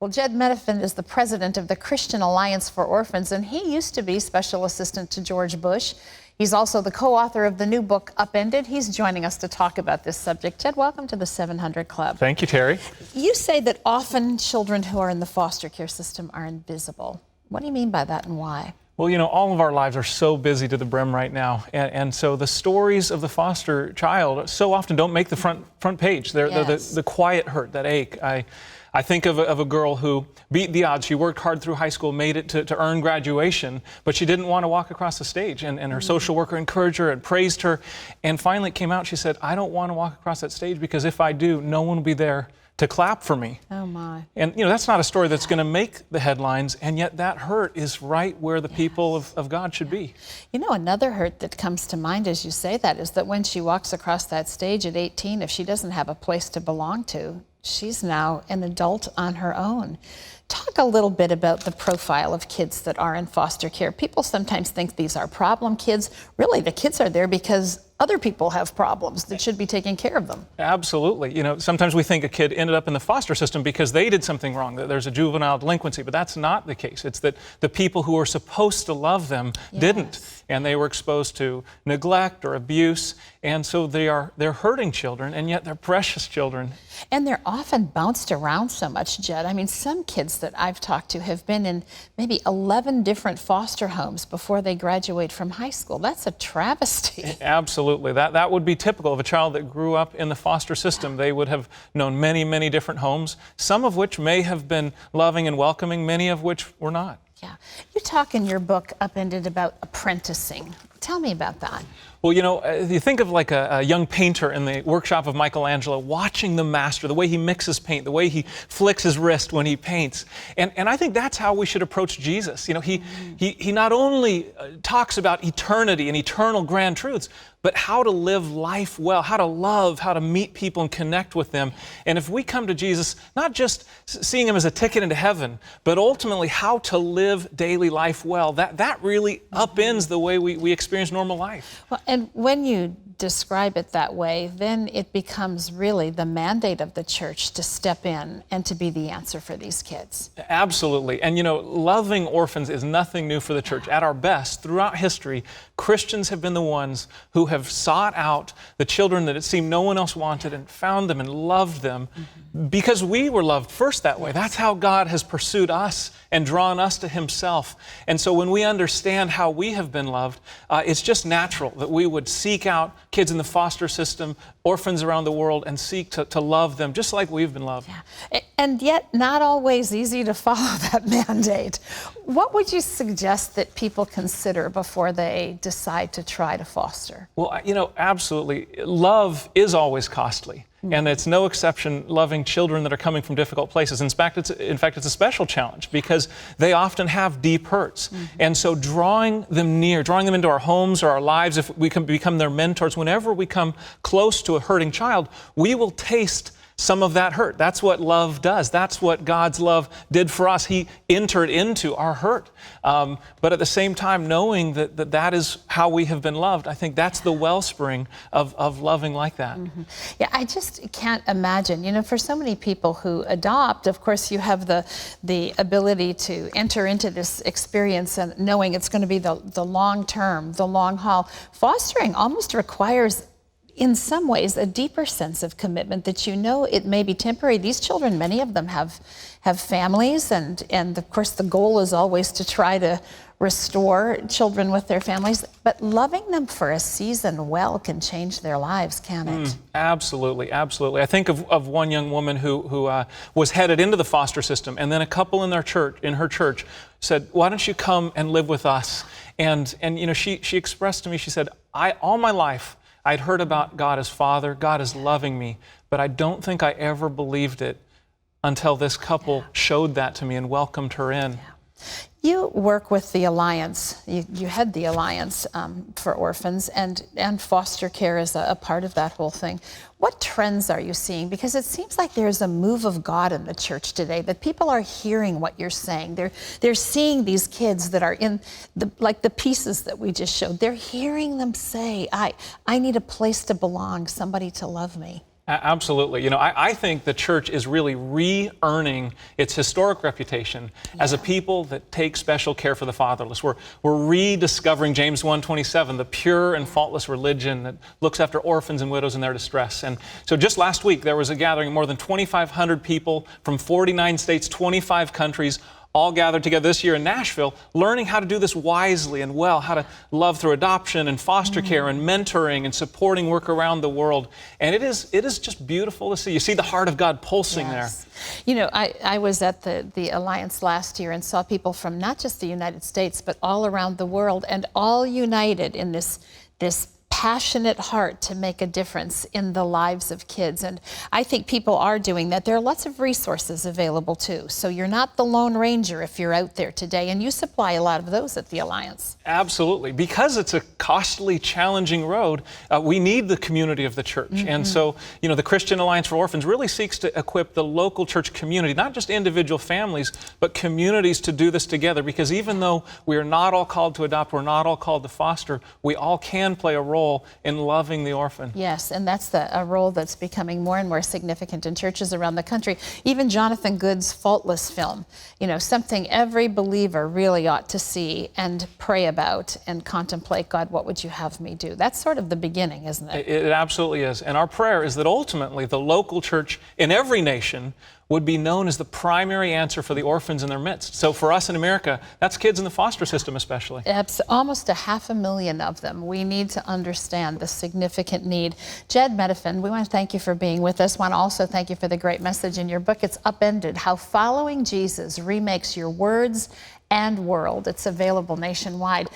Well, Jedd Medefind is the president of the Christian Alliance for Orphans, and he used to be special assistant to George Bush. He's also the co-author of the new book, Upended. He's joining us to talk about this subject. Jedd, welcome to the 700 Club. Thank you, Terry. You say that often children who are in the foster care system are invisible. What do you mean by that and why? Well, you know, all of our lives are so busy to the brim right now. And so the stories of the foster child so often don't make the front page. They're the quiet hurt, that ache. I think of a girl who beat the odds. She worked hard through high school, made it to earn graduation, but she didn't want to walk across the stage. And her social worker encouraged her and praised her. And finally it came out, she said, I don't want to walk across that stage because if I do, no one will be there to clap for me. Oh my. And you know, that's not a story that's going to make the headlines, and yet that hurt is right where the people of God should be. You know, another hurt that comes to mind as you say that is that when she walks across that stage at 18, if she doesn't have a place to belong to, she's now an adult on her own. Talk a little bit about the profile of kids that are in foster care. People sometimes think these are problem kids. Really, the kids are there because other people have problems that should be taking care of them. Absolutely. You know, sometimes we think a kid ended up in the foster system because they did something wrong, that there's a juvenile delinquency, but that's not the case. It's that the people who were supposed to love them didn't, and they were exposed to neglect or abuse, and so they're hurting children, and yet they're precious children. And they're often bounced around so much, Jedd. I mean, some kids that I've talked to have been in maybe 11 different foster homes before they graduate from high school. That's a travesty. Absolutely. That would be typical of a child that grew up in the foster system. They would have known many, many different homes, some of which may have been loving and welcoming, many of which were not. Yeah. You talk in your book, Upended, about apprenticing. Tell me about that. Well, you know, you think of like a young painter in the workshop of Michelangelo, watching the master, the way he mixes paint, the way he flicks his wrist when he paints. And I think that's how we should approach Jesus. You know, he not only talks about eternity and eternal grand truths, but how to live life well, how to love, how to meet people and connect with them. And if we come to Jesus, not just seeing him as a ticket into heaven, but ultimately how to live daily life well, that really upends the way we experience normal life. Well, and when you describe it that way, then it becomes really the mandate of the church to step in and to be the answer for these kids. Absolutely. And you know, loving orphans is nothing new for the church. At our best, throughout history, Christians have been the ones who have sought out the children that it seemed no one else wanted and found them and loved them because we were loved first that way. That's how God has pursued us and drawn us to himself. And so when we understand how we have been loved, it's just natural that we would seek out kids in the foster system, orphans around the world, and seek to love them just like we've been loved. Yeah. And yet not always easy to follow that mandate. What would you suggest that people consider before they decide to try to foster? Well, you know, absolutely. Love is always costly. And it's no exception loving children that are coming from difficult places. In fact, it's a special challenge because they often have deep hurts. And so drawing them near, drawing them into our homes or our lives, if we can become their mentors, whenever we come close to a hurting child, we will taste some of that hurt. That's what love does. That's what God's love did for us. He entered into our hurt. But at the same time, knowing that is how we have been loved, I think that's the wellspring of loving like that. Yeah, I just can't imagine. You know, for so many people who adopt, of course, you have the ability to enter into this experience and knowing it's going to be the long term, the long haul. Fostering almost requires, in some ways, a deeper sense of commitment that you know it may be temporary. These children, many of them have families, and of course the goal is always to try to restore children with their families, but loving them for a season well can change their lives, can it? Absolutely, absolutely. I think of one young woman who was headed into the foster system, and then a couple in her church said, "Why don't you come and live with us?" And you know, she expressed to me, she said, all my life I'd heard about God as Father, God is loving me, but I don't think I ever believed it until this couple showed that to me and welcomed her in. You work with the Alliance. You head the Alliance for Orphans, and foster care is a part of that whole thing. What trends are you seeing? Because it seems like there's a move of God in the church today, that people are hearing what you're saying. They're seeing these kids that are in like the pieces that we just showed. They're hearing them say, I need a place to belong, somebody to love me. Absolutely. You know, I think the church is really re-earning its historic reputation as a people that take special care for the fatherless. We're rediscovering James 1:27, the pure and faultless religion that looks after orphans and widows in their distress. And so just last week, there was a gathering of more than 2,500 people from 49 states, 25 countries, all gathered together this year in Nashville, learning how to do this wisely and well, how to love through adoption and foster care and mentoring and supporting work around the world. And it is just beautiful to see. You see the heart of God pulsing there. You know, I was at the Alliance last year and saw people from not just the United States, but all around the world, and all united in this passionate heart to make a difference in the lives of kids. And I think people are doing that. There are lots of resources available too. So you're not the Lone Ranger if you're out there today, and you supply a lot of those at the Alliance. Absolutely. Because it's a costly, challenging road, we need the community of the church. And so, you know, the Christian Alliance for Orphans really seeks to equip the local church community, not just individual families, but communities to do this together. Because even though we are not all called to adopt, we're not all called to foster, we all can play a role in loving the orphan. Yes, and that's a role that's becoming more and more significant in churches around the country. Even Jonathan Good's Faultless film, you know, something every believer really ought to see and pray about and contemplate. God, what would you have me do? That's sort of the beginning, isn't it? It absolutely is. And our prayer is that ultimately the local church in every nation would be known as the primary answer for the orphans in their midst. So for us in America, that's kids in the foster system especially. Almost 500,000 of them. We need to understand the significant need. Jedd Medefind, we want to thank you for being with us. We want to also thank you for the great message in your book. It's Upended, How Following Jesus Remakes Your Words and World. It's available nationwide.